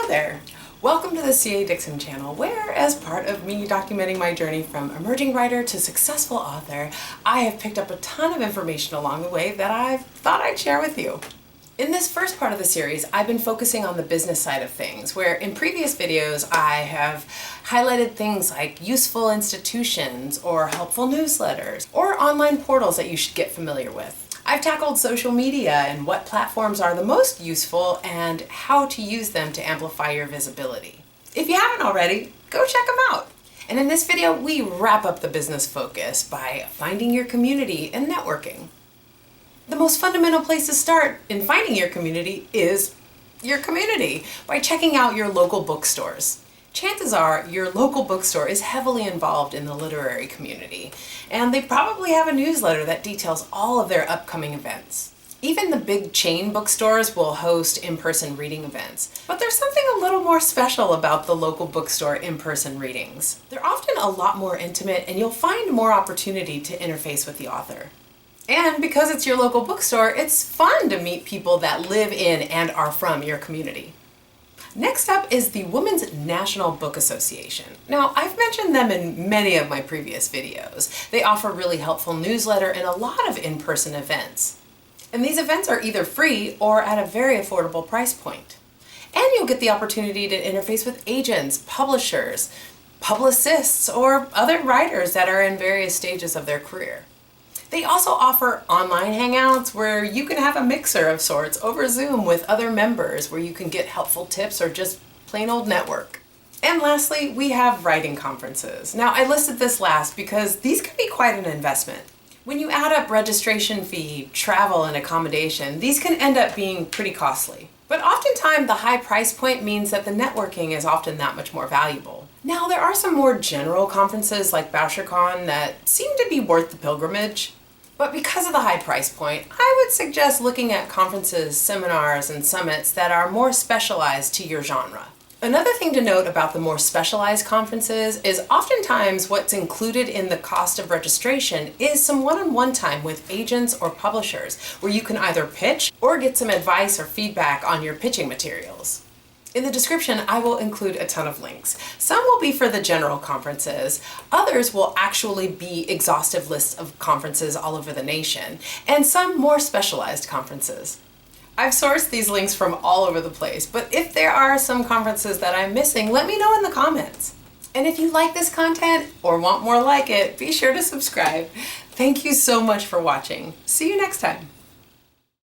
there! Welcome to the C.A. Dixon channel, where, as part of me documenting my journey from emerging writer to successful author, I have picked up a ton of information along the way that I thought I'd share with you. In this first part of the series, I've been focusing on the business side of things, where in previous videos I have highlighted things like useful institutions or helpful newsletters or online portals that you should get familiar with. I've tackled social media and what platforms are the most useful and how to use them to amplify your visibility. If you haven't already, go check them out. And in this video, we wrap up the business focus by finding your community and networking. The most fundamental place to start in finding your community is your community by checking out your local bookstores. Chances are your local bookstore is heavily involved in the literary community, and they probably have a newsletter that details all of their upcoming events. Even the big chain bookstores will host in-person reading events, but there's something a little more special about the local bookstore in-person readings. They're often a lot more intimate, and you'll find more opportunity to interface with the author. And because it's your local bookstore, it's fun to meet people that live in and are from your community. Next up is the Women's National Book Association. Now, I've mentioned them in many of my previous videos. They offer really helpful newsletter and a lot of in-person events. And these events are either free or at a very affordable price point. And you'll get the opportunity to interface with agents, publishers, publicists, or other writers that are in various stages of their career. They also offer online hangouts where you can have a mixer of sorts over Zoom with other members where you can get helpful tips or just plain old network. And lastly, we have writing conferences. Now, I listed this last because these can be quite an investment. When you add up registration fee, travel, and accommodation, these can end up being pretty costly. But oftentimes the high price point means that the networking is often that much more valuable. Now, there are some more general conferences like BoucherCon that seem to be worth the pilgrimage. But because of the high price point, I would suggest looking at conferences, seminars, and summits that are more specialized to your genre. Another thing to note about the more specialized conferences is oftentimes what's included in the cost of registration is some one-on-one time with agents or publishers where you can either pitch or get some advice or feedback on your pitching materials. In the description, I will include a ton of links. Some will be for the general conferences, others will actually be exhaustive lists of conferences all over the nation, and some more specialized conferences. I've sourced these links from all over the place, but if there are some conferences that I'm missing, let me know in the comments. And if you like this content or want more like it, be sure to subscribe. Thank you so much for watching. See you next time.